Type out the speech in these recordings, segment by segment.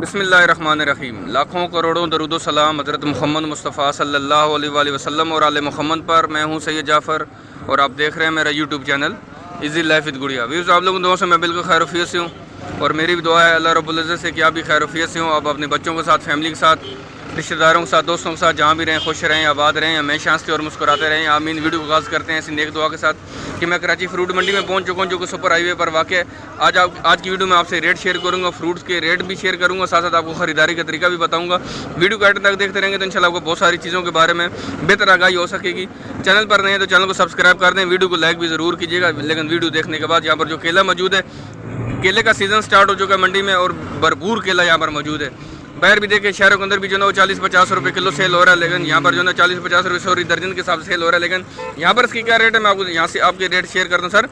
बिस्मिल्लाहिर्रहमानिर्रहीम। लाखों करोड़ों दरूद सलाम हज़रत मोहम्मद मुस्तफ़ा सल्लल्लाहु अलैहि वसल्लम और आले मोहम्मद पर। मैं हूं सैयद जाफ़र और आप देख रहे हैं मेरा YouTube channel easy life with गुड़िया। व्यूज़, आप लोगों दुआ से मैं बिल्कुल खैरियत से हूँ और मेरी भी दुआ है अल्लाह रब्बुल इज़्ज़त से कि आप भी खैरियत से हों। आप अपने बच्चों के साथ, फैमिली के साथ, रिश्तेदारों के साथ, दोस्तों के साथ जहाँ भी रहें, खुश रहें, आबाद रहें, हमेशा हंसते और मुस्कुराते रहें। आमीन। वीडियो को आगाज़ करते हैं ऐसी नेक दुआ के साथ कि मैं कराची फ्रूट मंडी में पहुँच चुका हूँ, जो कि सुपर हाईवे पर वाक़ है। आज की वीडियो में आपसे रेट शेयर करूँगा, फ्रूट्स के रेट भी शेयर करूँगा, साथ साथ आपको ख़रीदारी का तरीका भी बताऊँगा। वीडियो को एंड तक देखते रहेंगे तो इंशाल्लाह आपको बहुत सारी चीज़ों के बारे में बेहतर आगाही हो सकेगी। चैनल पर नए हैं तो चैनल को सब्सक्राइब कर दें, वीडियो को लाइक भी ज़रूर कीजिएगा। लेकिन वीडियो देखने के बाद यहाँ पर जो केला मौजूद है, केले का सीज़न स्टार्ट हो चुका है मंडी में और भरपूर केला यहाँ पर मौजूद है। बाहर भी देखे, शहरों के अंदर भी जो है वो 40-50 रुपये किलो सेल हो रहा है, लेकिन यहाँ पर जो है 40-50 रुपये सॉरी दर्जन के हिसाब से सेल हो रहा है। लेकिन यहाँ पर इसकी क्या रेट है, मैं आपको यहाँ से आपके रेट शेयर करता हूँ। सर,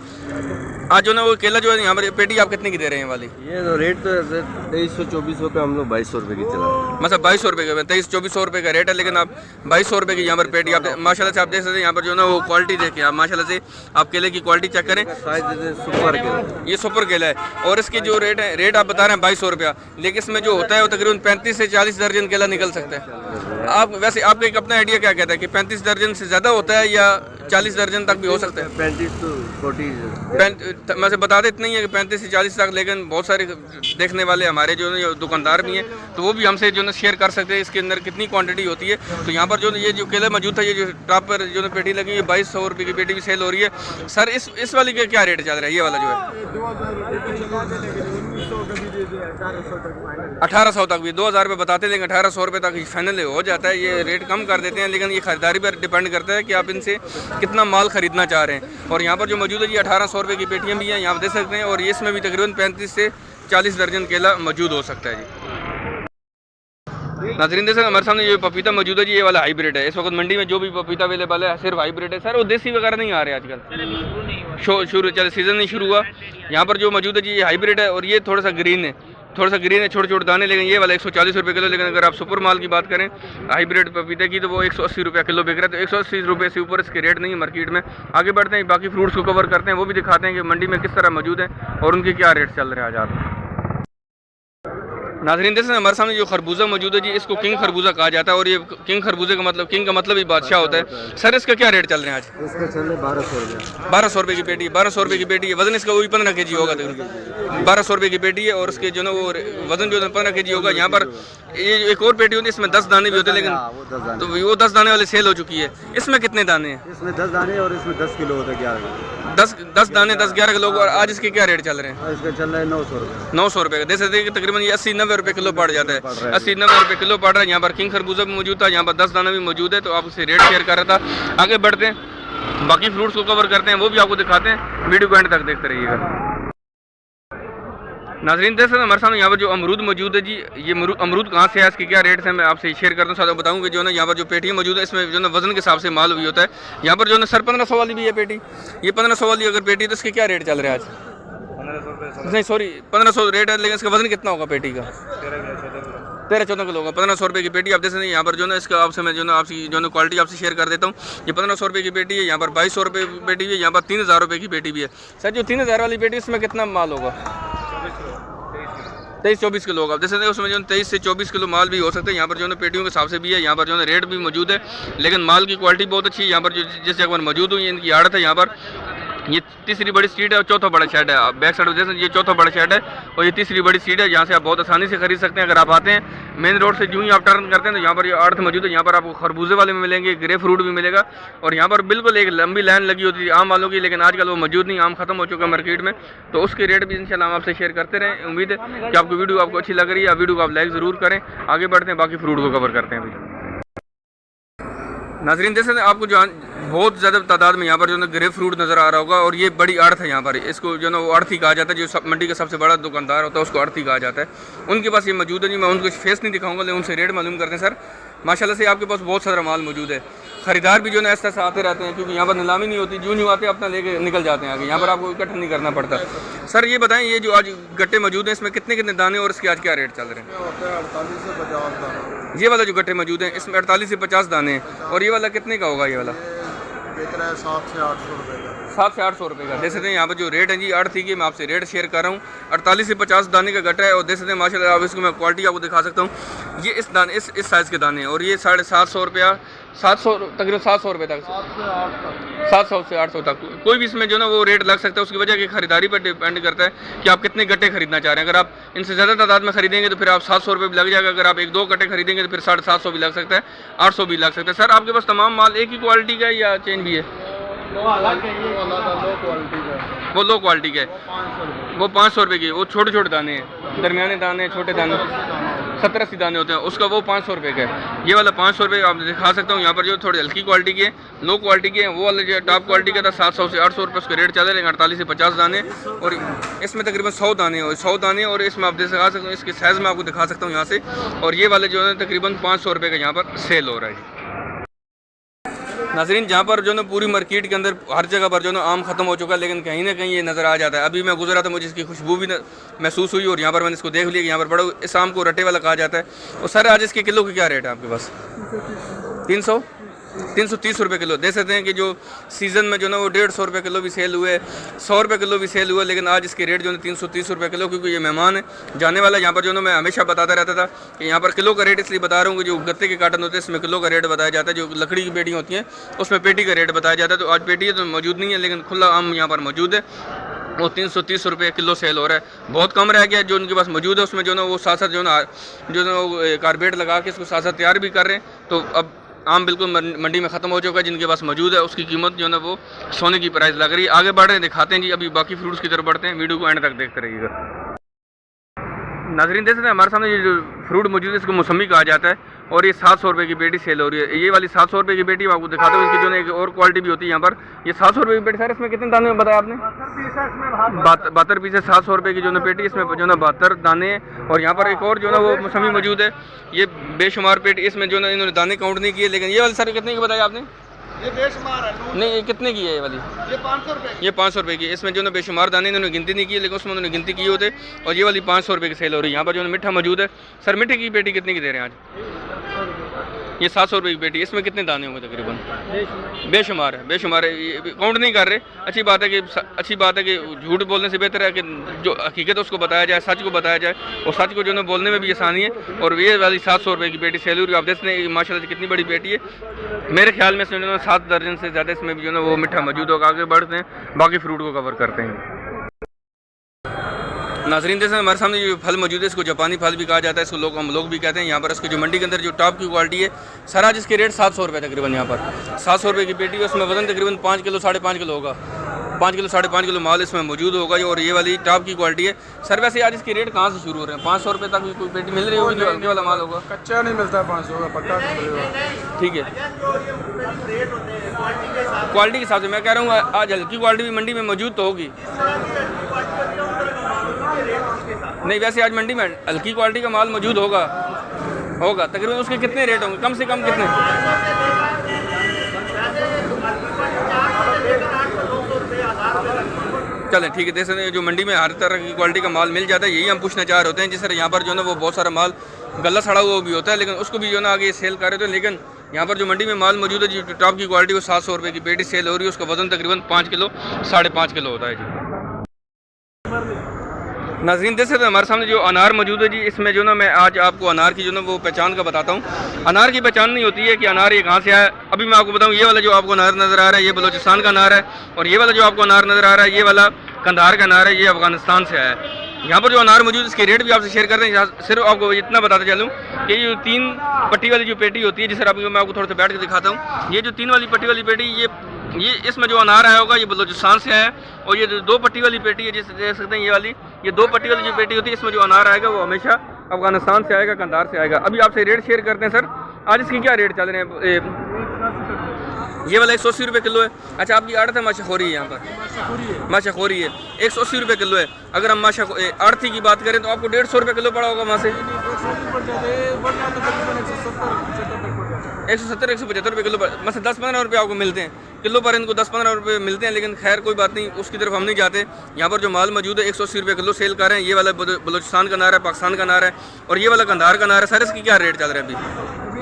आज जो है वो केला जो है यहाँ पर पेटी आप कितने की दे रहे हैं वाली? ये तो रेट तो 2324 रुपये, हम लोग 2200 रुपये की चला रहे हैं। मतलब 2200 रुपये का, 2300-2400 रुपये का रेट है, लेकिन आप 2200 रुपये की यहाँ पर पेटी आप माशाल्लाह से आप देख सकते हैं। यहाँ पर जो है ना वो क्वालिटी देखिए आप, माशाल्लाह से आप केले की क्वालिटी चेक करें। सुपर केला, ये सुपर केला है और इसकी जो रेट है, रेट आप बता रहे हैं 2200 रुपया, लेकिन इसमें जो होता है वो तकरीबन 35 से 40 दर्जन केला निकल सकता है। आप वैसे आपका एक अपना आइडिया क्या कहता है कि 35 दर्जन से ज़्यादा होता है या 40 दर्जन तक भी हो सकता है? 35 to 40 मैं से बता देते नहीं है कि 35 से 40 तक, लेकिन बहुत सारे देखने वाले हमारे जो है दुकानदार भी हैं तो वो भी हमसे जो है शेयर कर सकते हैं इसके अंदर कितनी क्वांटिटी होती है। तो यहाँ पर जो ये जो केला मौजूद था, ये जो टॉप पर जो पेटी लगी है 2200 रुपये की पेटी भी सेल हो रही है। सर, इस वाली का क्या रेट चल रहा है? ये वाला जो है 1800 तक भी, 2000 रुपये बताते हैं, लेकिन 1800 रुपये तक फाइनल हो जाता है। ये रेट कम कर देते हैं, लेकिन ये खरीदारी पर डिपेंड करता है कि आप इनसे कितना माल खरीदना चाह रहे हैं। और यहाँ पर जो मौजूद है जी 1800 रुपये की पेटियाँ भी हैं, यहाँ देख सकते हैं। और ये इसमें भी तकरीबन 35 से 40 दर्जन केला मौजूद हो सकता है जी। नाज़रीन देख सकते हमारे सामने ये पपीता मौजूद है जी, ये वाला हाइब्रिड है। इस वक्त मंडी में जो भी पपीता अवेलेबल है सिर्फ हाइब्रिड है। सर, वो देसी वगैरह नहीं आ रहे आजकल, शुरू चल सीज़न नहीं शुरू हुआ। यहाँ पर जो मौजूद है जी ये हाइब्रिड है और ये थोड़ा सा ग्रीन है, छोटे छोटे दाने, लेकिन ये वाला 140 रुपये किलो। लेकिन अगर आप सुपर माल की बात करें हाइब्रिड पपीते की तो वो 180 रुपये किलो बिक रहा है। तो 180 रुपये से ऊपर इसके रेट नहीं है मार्केट में। आगे बढ़ते हैं, बाकी फ्रूट्स को कवर करते हैं, वो भी दिखाते हैं कि मंडी में किस तरह मौजूद है और उनके क्या रेट चल रहे हैं आज आप। नाज़रीन देख सकते हैं हमारे सामने जो खरबूजा मौजूद है जी, इसको किंग खरबूजा कहा जाता है और ये किंग खरबूजे का मतलब, किंग का मतलब ही बादशाह होता है। सर, इसका क्या रेट चल रहे हैं आज? इसका चल रहा है 1200 रुपये। 1200 रुपये की पेटी, 1200 रुपये की पेटी है। वजन इसका वही 15 kg होगा तकरीबन। 1200 रुपये की पेटी है और उसके जो ना वो वजन जो है 15 kg होगा। यहाँ पर ये एक और पेटी होती है, इसमें 10 दाने भी होते हैं, लेकिन तो वो 10 दाने वाली सेल हो चुकी है। इसमें कितने दाने हैं? इसमें 10 दाने और इसमें 10 किलो होता है, 11 10 दाने 10-11 किलो। और आज इसके क्या रेट चल रहे हैं? इसका चल रहा है 900 रुपये। 900 रुपये का। देख सकते हैं कि तकरीबन ये 80-90 रुपये किलो पड़ जाता है। 80-90 रुपये किलो पड़ रहा है। यहाँ पर किंग खरबूजा भी मौजूद था, यहाँ पर 10 दाना भी मौजूद है। तो आप उससे रेट शेयर कर रहा था। आगे बढ़ते हैं, बाकी फ्रूट्स को कवर करते हैं, वो भी आपको दिखाते हैं। वीडियो को एंड तक देखते रहिएगा। नाज़रीन देख सकते हैं हमारे सामने यहाँ पर जो अमरूद मौजूद है जी, ये अमरूद कहाँ से है, इसके क्या रेट्स हैं, मैं आपसे शेयर करता हूँ। साथ बताऊँ कि जो है ना यहाँ पर जो पेटियाँ मौजूद है इसमें जो है वजन के हिसाब से माल भी होता है। यहाँ पर जो है ना सर 1500 वाली भी है पेटी, ये 1500 वाली अगर पेटी तो इसके क्या रेट चल रहे हैं आज? 1500 नहीं सॉरी 1500 रेट है, लेकिन इसका वजन कितना होगा पेटी का? 13-14 किलो होगा। 1500 रुपये की पेटी आप देख सकते हैं। यहाँ पर जो है इसका आपसे मैं जो है आपकी जो है क्वालिटी आपसे शेयर कर देता हूँ। ये 1500 रुपये की पेटी है, यहाँ पर 2200 रुपये की पेटी भी है, यहाँ पर 3000 रुपये की पेटी भी है। सर, जो 3000 वाली पेटी इसमें कितना माल होगा? 23-24 किलो होगा। जैसे उसमें जो 23 से 24 किलो माल भी हो सकता है। यहाँ पर जो है पेटियों के हिसाब से भी है, यहाँ पर जो है रेट भी मौजूद है, लेकिन माल की क्वालिटी बहुत अच्छी है। यहाँ पर जो जिस जगह पर मौजूद हुई इनकी आड़त है, यहाँ पर ये तीसरी बड़ी स्ट्रीट है और चौथा बड़ा शेड है। आप बैक साइड जैसे ये चौथा बड़ा शेड है और ये तीसरी बड़ी स्ट्रीट है, जहाँ से आप बहुत आसानी से खरीद सकते हैं। अगर आप आते हैं मेन रोड से जो ही आप टर्न करते हैं तो यहाँ पर ये आड़त मौजूद है। यहाँ पर आपको खरबूजे वाले में मिलेंगे, ग्रे फ्रूट भी मिलेगा और यहाँ पर बिल्कुल एक लंबी लाइन लगी होती थी आम वालों की, लेकिन आजकल वो मौजूद नहीं, आम खत्म हो चुका है मार्केट में। तो उसके रेट भी इंशाल्लाह हम आपसे शेयर करते रहें। उम्मीद है कि आपको वीडियो आपको अच्छी लग रही है। वीडियो को आप लाइक ज़रूर करें। आगे बढ़ते हैं, बाकी फ्रूट को कवर करते हैं अभी। नाज़रीन देख सकते हैं आपको जो बहुत ज़्यादा तादाद में यहाँ पर जो है ग्रेप फ्रूट नज़र आ रहा होगा और ये बड़ी आड़त है। यहाँ पर इसको जो है वो आड़ती कहा जाता है, जो मंडी का सबसे बड़ा दुकानदार होता है उसको आड़ती कहा जाता है। उनके पास ये मौजूद है जी। मैं उनको फेस नहीं दिखाऊंगा, लेकिन उनसे रेट मालूम करते हैं। सर, माशाल्लाह से आपके पास बहुत सारा माल मौजूद है। खरीदार भी जो है ऐसे आते रहते हैं, क्योंकि यहाँ पर नीलामी नहीं होती, जो आते अपना लेके निकल जाते हैं आगे, यहाँ पर आपको इकट्ठा नहीं करना पड़ता। सर, ये बताएं ये जो आज गट्टे मौजूद हैं इसमें कितने कितने दाने और इसके आज क्या रेट चल रहे हैं? 48 से 50 दाना। ये वाला जो गट्टे मौजूद हैं इसमें 48 से 50 दाने हैं और ये वाला कितने का होगा? ये वाला 700 से 800 रुपये का। 700 से 800 रुपये का। देख सकते हैं यहाँ पर जो रेट है जी 8 थी कि मैं आपसे रेट शेयर कर रहा हूँ। 48 से 50 दाने का गट्टा है और देख सकते हैं माशाल्लाह। अब इसको मैं क्वालिटी आपको दिखा सकता हूँ। ये इस दाने इस साइज़ के दाने हैं और ये 750 रुपया 700 तकरीबन 700 रुपये तक 700 से 800 तक कोई भी इसमें जो ना वो रेट लग सकता है। उसकी वजह की खरीदारी पर डिपेंड करता है कि आप कितने गट्टे खरीदना चाह रहे हैं। अगर आप इनसे ज़्यादा तादाद में खरीदेंगे तो फिर आप 700 रुपये भी लग जाएगा। अगर आप 1-2 गट्टे खरीदेंगे तो फिर 750 भी लग सकता है, 800 भी लग सकता है। सर आपके पास तमाम माल एक ही क्वालिटी का है या चेंज भी है? वो लो क्वालिटी का है, वो 500 रुपये की। वो छोटे छोटे दाने हैं, दरमियाने दाने, छोटे दाने 70-80 दाने होते हैं, उसका वो 500 रुपये का है। ये वाला 500 रुपये आप दिखा सकता हूँ। यहाँ पर जो थोड़ी हल्की क्वालिटी की है, लो क्वालिटी की है, वो वाला जो टॉप क्वालिटी का था 700 से 800 रुपये उसका रेट चल रहा है। 48 से 50 दाने और इसमें तकरीबन 100 दाने और 100 दाने और इसमें आप दिखा सकते हो। इसके साइज़ में आपको दिखा सकता हूँ यहाँ से। और ये वाले जो है तकरीबन 500 रुपये का यहाँ पर सेल हो रहा है जी। नाज़रीन जहाँ पर जो ना पूरी मार्केट के अंदर हर जगह पर जो ना आम ख़त्म हो चुका है, लेकिन कहीं ना कहीं ये नज़र आ जाता है। अभी मैं गुजरा तो मुझे इसकी खुशबू भी महसूस हुई और यहाँ पर मैंने इसको देख लिया कि यहाँ पर बड़ा इस आम को रटे वाला कहा जाता है। और सर आज इसके किलो की क्या रेट है आपके पास? 330 रुपये किलो। देख सकते हैं कि जो सीज़न में जो ना वो 150 रुपये किलो भी सेल हुए, 100 रुपये किलो भी सेल हुए, लेकिन आज इसके रेट जो है 330 रुपये किलो। क्योंकि ये मेहमान है जाने वाला। यहाँ पर जो ना मैं हमेशा बताता रहता था कि यहाँ पर किलो का रेट इसलिए बता रहा हूँ कि जो गत्ते के कार्टन होते हैं इसमें किलो का रेट बताया जाता है। जो लकड़ी की पेटी होती हैं उसमें पेटी का रेट बताया जाता है। तो आज पेटी तो मौजूद नहीं है, लेकिन खुला आम यहाँ पर मौजूद है। वो 330 रुपये किलो सेल हो रहा है। बहुत कम रह गया जो उनके पास मौजूद है। उसमें जो ना वो साथ साथ जो ना वो कार्बेट लगा के इसको साथ साथ तैयार भी कर रहे हैं। तो अब आम बिल्कुल मंडी में ख़त्म हो चुका है। जिनके पास मौजूद है उसकी कीमत जो है ना वो सोने की प्राइस लग रही है। आगे बढ़ रहे हैं, दिखाते हैं जी। अभी बाकी फ्रूट्स की तरफ बढ़ते हैं, वीडियो को एंड तक देखते रहिएगा। नाज़रीन देख सकते हैं हमारे सामने ये जो फ्रूट मौजूद है इसको मौसमी कहा जाता है और ये 700 रुपये की पेटी सेल हो रही है। ये वाली 700 रुपये की पेटी मैं आपको दिखाता हूँ। इसकी जो ना एक और क्वालिटी भी होती है यहाँ पर। ये 700 रुपये की पेटी। सर इसमें कितने दाने बताया आपने? 72 पीस है। 700 रुपये की जो ना पेटी, इसमें जो ना 72 दाने। और यहाँ पर एक और जो ना वो मौसमी मौजूद है, ये बेशुमार पेटी। इसमें जो ना इन्होंने दाने काउंट नहीं किए। लेकिन ये वाली सर कितने की बताया आपने? ये बेशुमार है। नहीं, ये कितने की है ये वाली? ये 500 रुपये। ये 500 रुपये की। इसमें जो ना बेशुमार दाने इन्होंने गिनती नहीं की, लेकिन उसमें उन्होंने गिनती की होते। और ये वाली 500 रुपये की सेल हो रही है। यहाँ पर जो ना मीठा मौजूद है। सर मीठे की पेटी कितने की दे रहे हैं आज? ये 700 रुपये की पेटी। इसमें कितने दाने होंगे तकरीबन? बेशुमार है, बेशुमार है। ये काउंट नहीं कर रहे। अच्छी बात है कि झूठ बोलने से बेहतर है कि जो हकीकत है उसको बताया जाए, सच को बताया जाए। और सच को जो ना बोलने में भी आसानी है। और ये वाली 700 रुपये की पेटी सेल हो रही है। आप देखते हैं माशाल्लाह कितनी बड़ी पेटी है। मेरे ख्याल में इसमें जो ना 7 दर्जन से ज़्यादा इसमें भी जो ना वो मिठा मौजूद होगा। आगे बढ़ते हैं, बाकी फ्रूट को कवर करते हैं। नाज़रीन जैसे हमारे सामने जो फल मौजूद है इसको जापानी फल भी कहा जाता है। इसको हम लोग भी कहते हैं। यहाँ पर इसकी जो मंडी के अंदर जो टॉप की क्वालिटी है सर आज इसके रेट 700 रुपये तकरीबन। यहाँ पर 700 रुपये की पेटी है। उसमें वजन तकरीबन 5 किलो 5.5 किलो होगा। 5 किलो 5.5 किलो माल इसमें मौजूद होगा। और ये वाली टॉप की क्वालिटी है। सर वैसे आज इसके रेट कहाँ से शुरू हो रहे हैं? 500 रुपये तक भी कोई पेटी मिल रही होगी जो हल्के वाला माल होगा? कच्चा नहीं मिलता है 500 का, पक्का मिलेगा। ठीक है, क्वालिटी के हिसाब से मैं कह रहा हूँ आज हल्की क्वालिटी भी मंडी में मौजूद तो होगी। नहीं वैसे आज मंडी में हल्की क्वालिटी का माल मौजूद होगा तकरीबन। उसके कितने रेट होंगे कम से कम कितने? चलें ठीक है। जैसे जो मंडी में हर तरह की क्वालिटी का माल मिल जाता है, यही हम पूछना चाह रहे होते हैं। जिस तरह यहाँ पर जो ना वो बहुत सारा माल गला सड़ा हुआ भी होता है, लेकिन उसको भी जो ना आगे सेल कर रहे थे। लेकिन यहाँ पर जो मंडी में माल मौजूद है जी टॉप की क्वालिटी वो 700 रुपये की पेटी सेल हो रही है। उसका वजन तकरीबन 5 किलो 5.5 किलो होता है जी। नाज़रीन देख सकते हैं हमारे सामने जो अनार मौजूद है जी। इसमें जो ना मैं आज आपको अनार की जो ना वो पहचान का बताता हूँ। अनार की पहचान नहीं होती है कि अनार ये कहाँ से आया। अभी मैं आपको बताऊँ, ये वाला जो आपको अनार नज़र आ रहा है ये बलोचिस्तान का अनार है। और ये वाला जो आपको अनार नज़र आ रहा है ये वाला कंधार का अनार है, ये अफगानिस्तान से आया है। यहाँ पर जो अनार मौजूद इसके रेट भी आपसे शेयर करते हैं। सिर्फ आपको इतना बताते चलूँ कि ये 3 पट्टी वाली जो पेटी होती है, जिस तरह मैं आपको थोड़ा सा बैठ के दिखाता हूँ। ये जो 3 वाली पट्टी वाली पेटी ये इसमें जो अनार आया होगा ये बलोचिस्तान से आया है। और ये जो 2 पट्टी वाली पेटी है जिसे देख सकते हैं ये 2 पट्टी वाली जो पेटी होती है इसमें जो अनार आएगा वो हमेशा अफगानिस्तान से आएगा, कंधार से आएगा। अभी आपसे रेट शेयर करते हैं। सर आज इसकी क्या रेट चल रहे हैं? ये वाला 180 रुपये किलो है। अच्छा आपकी आड़त है माशाखोरी है यहाँ पर? माशाखोरी है 180 रुपये किलो है। अगर हम आड़ती की बात करें तो आपको 150 रुपये किलो पड़ा होगा वहाँ से। 170-175 रुपये किलो पर मतलब 10-15 रुपये आपको मिलते हैं किलो पर। इनको 10-15 रुपये मिलते हैं। लेकिन खैर कोई बात नहीं, उसकी तरफ हम नहीं जाते। यहाँ पर जो माल मौजूद है 180 रुपये किलो सेल कर रहे हैं। ये वाला बलोचिस्तान का अनार है, पाकिस्तान का अनार है। और ये वाला कंधार का अनार है। सर इसकी क्या रेट चल रहा है अभी?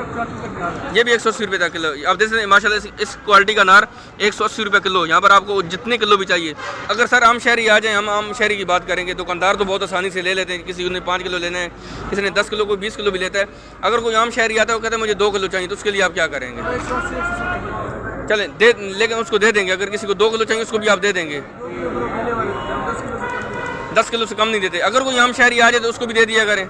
ये भी 180 रुपये तक किलो। अब जैसे माशाल्लाह इस क्वालिटी का अनार 180 रुपये किलो। यहाँ पर आपको जितने किलो भी चाहिए। अगर सर आम शहरी आ जाए, हम आम शहरी की बात करेंगे, दुकानदार तो बहुत आसानी से ले लेते हैं। किसी ने 5 किलो लेना है, किसी ने 10 किलो, कोई 20 किलो भी लेता है। अगर कोई आम शहरी आता है वो कहता है मुझे 2 किलो चाहिए, तो उसके लिए आप क्या करेंगे? चलें दे, लेकिन उसको दे देंगे। अगर किसी को 2 किलो चाहिए उसको भी आप दे देंगे। 10 किलो से कम नहीं देते। अगर कोई आम शहरी आ जाए तो उसको भी दे दिया करें।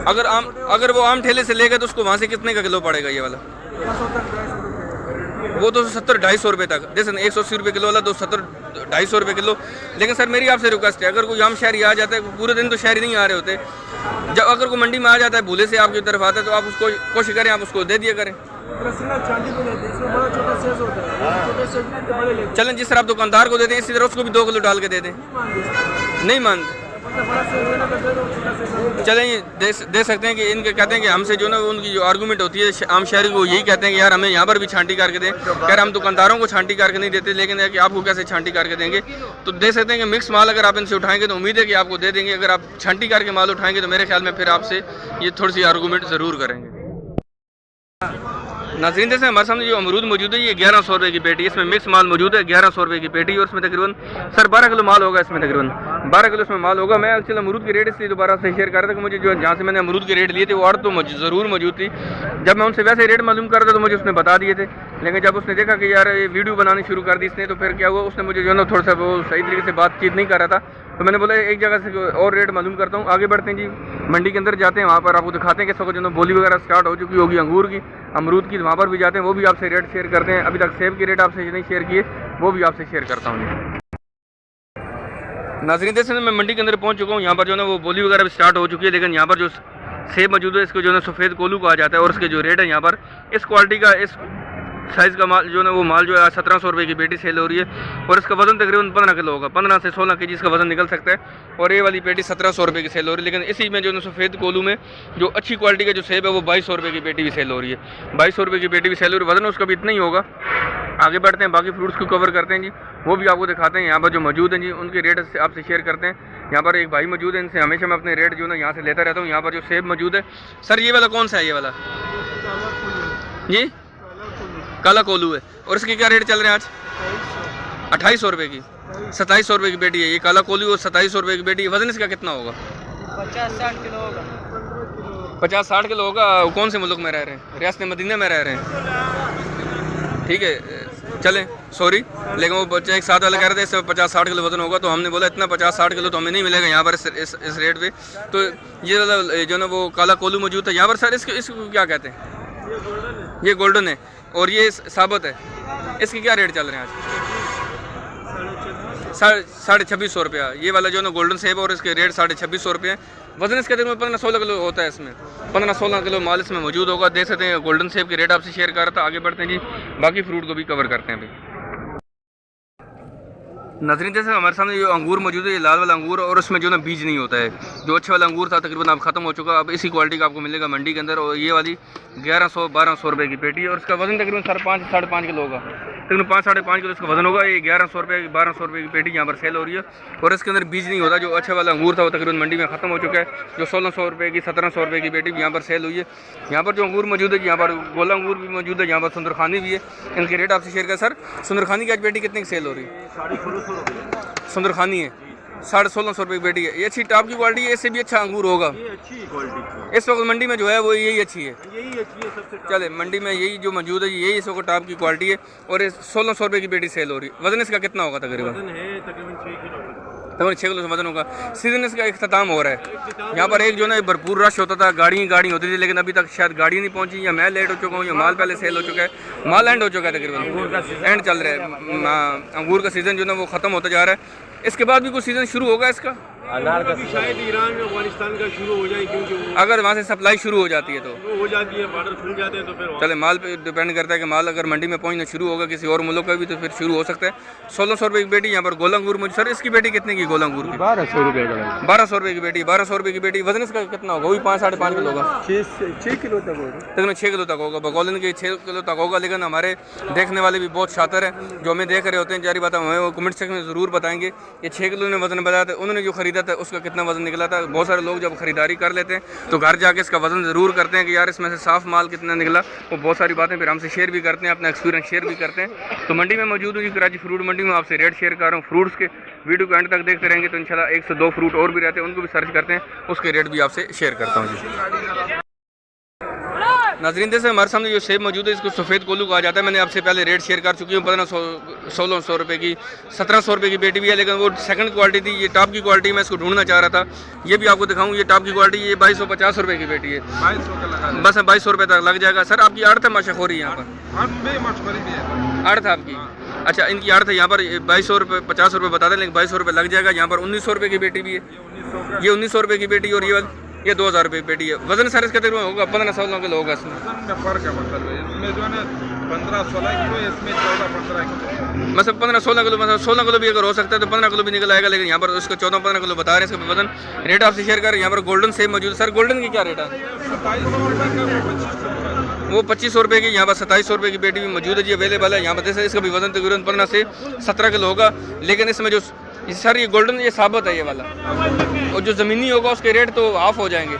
अगर वो आम ठेले से लेगा तो उसको वहाँ से कितने का किलो पड़ेगा ये वाला? वो तो 70-250 रुपये तक। जैसे 180 रुपये किलो वाला तो 70-250 रुपये किलो। लेकिन सर मेरी आपसे रिक्वेस्ट है, अगर कोई आम शहरी आ जाता है, पूरे दिन तो शहरी नहीं आ रहे होते, जब अगर कोई मंडी में आ जाता है भूले से आपकी तरफ आता है, तो आप उसको कोशिश करें, आप उसको दे दिया करें। चलें जिस तरह आप दुकानदार को देते हैं इसी तरह उसको भी 2 किलो डाल के दे दें। नहीं मानते। चलें ये दे सकते हैं कि इनके कहते हैं कि हमसे जो ना उनकी जो आर्गूमेंट होती है आम शहरी को, यही कहते हैं कि यार हमें यहाँ पर भी छांटी करके दें। खैर हम दुकानदारों को छांटी करके नहीं देते, लेकिन है कि आपको कैसे छांटी करके देंगे। तो दे सकते हैं कि मिक्स माल अगर आप इनसे उठाएंगे तो उम्मीद है कि आपको दे देंगे। अगर आप छांटी करके माल उठाएंगे तो मेरे ख्याल में फिर आपसे ये थोड़ी सी आर्गूमेंट ज़रूर करेंगे। नाज़रीन जैसे हमारे सामने जो अमरूद मौजूद है ये 1100 रुपये की पेटी, इसमें मिक्स माल मौजूद है 1100 रुपये की पेटी, और इसमें तकरीबन सर 12 किलो माल होगा। इसमें तकरीबन 12 किलो इसमें माल होगा। मैं एक्चुअली अमरूद के रेट इसलिए दोबारा से शेयर कर रहा था कि मुझे जो जहाँ से मैंने अमरूद के रेट लिए थे वो और तो ज़रूर मौजूद थी। जब मैं उनसे वैसे रेट मालूम कर रहा था तो मुझे उसने बता दिए थे, लेकिन जब उसने देखा कि यार ये वीडियो बनानी शुरू कर दी इसने, तो फिर क्या हुआ, उसने मुझे जो है ना थोड़ा सा वो सही तरीके से बातचीत नहीं कर रहा था। तो मैंने बोला एक जगह से और रेट मालूम करता हूँ। आगे बढ़ते हैं जी, मंडी के अंदर जाते हैं, वहाँ पर आपको दिखाते हैं कि सब जो है बोली वगैरह स्टार्ट हो चुकी होगी अंगूर की, अमरूद की। वहाँ पर भी जाते हैं, वो भी आपसे रेट शेयर करते हैं। अभी तक सेब के रेट आपसे नहीं शेयर किए, वो भी आपसे शेयर करता हूँ। नाज़रीन जैसे मैं मंडी के अंदर पहुँच चुका हूँ। यहाँ पर जो है ना वो बोली वगैरह भी स्टार्ट हो चुकी है, लेकिन यहाँ पर जो सेब मौजूद है इसको जो है सफ़ेद कोलू कहा जाता है, और इसके जो रेट है यहाँ पर इस क्वालिटी का, इस साइज़ का माल जो है ना वो माल जो है 1700 रुपये की पेटी सेल हो रही है, और इसका वजन तकरीबन 15 किलो होगा। 15 से 16 केजी इसका वजन निकल सकता है, और ये वाली पेटी 1700 रुपये की सेल हो रही है। लेकिन इसी में जो है सफ़ेद कोलू में जो अच्छी क्वालिटी का जो सेब है वो 2200 रुपये की पेटी भी सेल हो रही है। 2200 रुपये की पेटी भी सेल हो रही है, वजन उसका भी इतना ही होगा। आगे बढ़ते हैं, बाकी फ्रूट्स को कवर करते हैं जी, वो भी आपको दिखाते हैं। यहाँ पर जो मौजूद हैं जी उनके रेट आपसे शेयर करते हैं। यहाँ पर एक भाई मौजूद है, इनसे हमेशा मैं अपने रेट जो है ना यहाँ से लेता रहता हूँ। यहाँ पर जो सेब मौजूद है, सर ये वाला कौन सा है? ये वाला जी काला कोलू है, और इसके क्या रेट चल रहे हैं आज? 2800 रुपये की, 2700 रुपये की पेटी है ये काला कोलू, और 2700 रुपये की पेटी। वजन इसका कितना होगा? 50-60 किलो होगा। 50-60 किलो होगा। कौन से मुल्क में रह रहे हैं? रियासत मदीना में रह रहे हैं, ठीक है। चलें सॉरी, लेकिन वो बच्चे एक साथ वाले कह रहे थे इससे 50-60 किलो वजन होगा, तो हमने बोला इतना 50-60 किलो तो हमें नहीं मिलेगा यहाँ पर इस रेट पे। तो ये वाला जो ना वो काला कोलू मौजूद है यहाँ पर। सर इसको क्या कहते हैं? ये गोल्डन है, और ये साबुत है। इसके क्या रेट चल रहे हैं आज? 2650 रुपया। ये वाला जो है ना गोल्डन सेब, और इसके रेट 2650 रुपये हैं। वजन इसके तकरीबन 15-16 किलो होता है। इसमें 15-16 किलो माल इसमें मौजूद होगा। देख सकते हैं गोल्डन सेब के रेट आपसे शेयर कर रहा था। आगे बढ़ते हैं जी, बाकी फ्रूट को भी कवर करते हैं अभी। नाज़रीन जैसे हमारे सामने जो अंगूर मौजूद है, ये लाल वाला अंगूर, और उसमें जो ना बीज नहीं होता है। जो अच्छा वाला अंगूर था तकरीबन अब ख़त्म हो चुका। अब इसी क्वालिटी का आपको मिलेगा मंडी के अंदर, और ये वाली 1100-1200 रुपये की पेटी है, और इसका वजन तकरीबन 5.5 किलो होगा। तकरीबन 5-5.5 किलो इसका वजन होगा। ये 1100 रुपये 1200 रुपये की पेटी यहाँ पर सेल हो रही है, और इसके अंदर बीज नहीं होता। जो अच्छा वाला अंगूर था वो तकरीबन मंडी में ख़त्म हो चुका है। जो 1600 रुपये की 1700 रुपये की पेटी भी यहाँ पर सेल हुई है। यहाँ पर जो अंगूर मौजूद है, यहाँ पर गोला अंगूर भी मौजूद है, यहाँ पर सुंदरखानी भी है। इनके रेट आपसे शेयर कर। सर सुंदरखानी की आज पेटी कितने की सेल हो रही है? सुंदरखानी है 1650 रुपये की पेटी है। ये अच्छी टॉप की क्वालिटी है, इससे भी अच्छा अंगूर होगा। ये अच्छी क्वालिटी इस वक्त मंडी में जो है वो यही अच्छी है। यही अच्छी है सबसे। चले मंडी में यही जो मौजूद है यही इस वक्त टॉप की क्वालिटी है, और ये 1600 रुपये की पेटी सेल हो रही है। वजन इसका कितना होगा? तकरीबन 6 किलो वजन होगा। सीजन इसका इख्तिताम हो रहा है। यहाँ पर एक जो ना भरपूर रश होता था, गाड़ी होती थी, लेकिन अभी तक शायद गाड़ी नहीं पहुँची, या मैं लेट हो चुका हूँ, या माल पहले सेल हो चुका है। माल एंड हो चुका है, तकरीबन एंड चल रहा है। अंगूर का सीज़न जो ना वो ख़त्म होता जा रहा है। इसके बाद भी कुछ सीज़न शुरू होगा इसका। अनार का शायद ईरान में अफगानिस्तान का शुरू हो जाए, क्योंकि अगर वहाँ से सप्लाई शुरू हो जाती है तो हो जाती है, बॉर्डर खुल जाते हैं तो फिर चले माल पे डिपेंड करता है कि माल अगर मंडी में पहुँचना शुरू होगा किसी और मुल्क का भी तो फिर शुरू हो सकता है। 1600 रुपये की बेटी यहाँ पर गोला अंगूर मुझे। सर इसकी बेटी कितने की? गोला अंगूर की 1200 रुपये का। 1200 रुपये की बेटी। 1200 रुपये की बेटी। वजन इसका कितना होगा? वही 5-5.5 किलो होगा। 6 किलो तक होगा। तकरीबन 6 किलो तक होगा। बगोलन के 6 किलो तक होगा। लेकिन हमारे देखने वाले भी बहुत शातिर हैं, जो हमें देख रहे होते हैं। जारी बात है, हमें वो कमेंट सेक्शन में ज़रूर बताएंगे कि 6 किलो ने वजन बताया था। उन्होंने जो ख़रीदा देखा था उसका कितना वज़न निकला था। बहुत सारे लोग जब ख़रीदारी कर लेते हैं तो घर जाके इसका वज़न ज़रूर करते हैं कि यार इसमें से साफ़ माल कितना निकला। वो बहुत सारी बातें फिर हमसे शेयर भी करते हैं, अपना एक्सपीरियंस शेयर भी करते हैं। तो मंडी में मौजूद हूँ जी, कराची फ्रूट मंडी में आपसे रेट शेयर कर रहा हूँ फ्रूट्स के। वीडियो को एंड तक देखते रहेंगे तो इंशाल्लाह 1 से 2 फ्रूट और भी रहते हैं, उनको भी सर्च करते हैं, उसके रेट भी आपसे शेयर करता हूँ जी। नाज़रीन जैसे हमारे सामने जो सेब मौजूद है इसको सफ़ेद कोल्लू कहा जाता है। मैंने आपसे पहले रेट शेयर कर चुकी हूँ, 1500-1600 रुपये की, 1700 रुपये की पेटी भी है, लेकिन वो सेकंड क्वालिटी थी। ये टॉप की क्वालिटी मैं इसको ढूंढना चाह रहा था, ये भी आपको दिखाऊँ। ये टॉप की क्वालिटी, ये 2250 रुपये की पेटी है, 2200 बस 2200 रुपये तक लग जाएगा। सर आपकी आड़त है मशहूरी यहाँ पर? आड़त आपकी? अच्छा, इनकी आड़त है यहाँ पर 2200 रुपये 50 रुपये बता दें, लेकिन 2200 रुपये लग जाएगा। यहाँ पर 1900 रुपये की पेटी भी है, ये 1900 रुपये की पेटी, और ये 2000 रुपये की पेटी है। वजन सर इसका तकरीबन होगा 15-16 किलो होगा। इसमें फर्क है, मतलब इसमें जो है ना 15-16 किलो, इसमें 14-15 किलो, मतलब 15-16 किलो, मतलब 16 किलो भी अगर हो सकता है तो 15 किलो भी निकल आएगा, लेकिन यहाँ पर उसको 14-15 किलो बता रहे हैं इसका वजन। रेट आपसे शेयर कर। यहाँ पर गोल्डन सेब मौजूद है। सर गोल्डन की क्या रेट है? 2700 रुपये का, वो 2500 रुपये की। यहाँ पर 2700 रुपये की पेटी भी मौजूद है जी, अवेलेबल है यहाँ पर। जैसे इसका भी वजन तकरीबन 15 से 17 किलो होगा, लेकिन इसमें जो सर ये गोल्डन ये साबित है ये वाला, और जो ज़मीनी होगा उसके रेट तो ऑफ हो जाएंगे,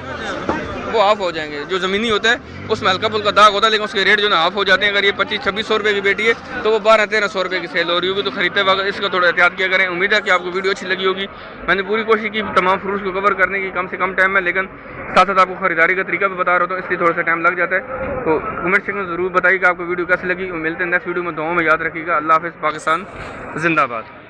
वो ऑफ हो जाएंगे। जो ज़मीनी होता है उसमें हल्का फुल्का दाग होता है, लेकिन उसके रेट जो ना ऑफ हो जाते हैं। अगर ये 2500-2600 रुपये की बेटी है तो वो 1200-1300 रुपये की सेल हो रही होगी, तो खरीदते वक्त इसका थोड़ा एहतियात किया करें। उम्मीद है कि आपको वीडियो अच्छी लगी होगी। मैंने पूरी कोशिश की तमाम फ्रूट्स को कवर करने की कम से कम टाइम में, लेकिन साथ साथ आपको खरीदारी का तरीका भी बता रहा हूँ, इसलिए थोड़ा सा टाइम लग जाता है। तो कमेंट सेक्शन में ज़रूर बताइए कि आपको वीडियो कैसी लगी। मिलते हैं नेक्स्ट वीडियो में, दुआओं में याद रखिएगा। अल्लाह हाफ़िज़। पाकिस्तान जिंदाबाद।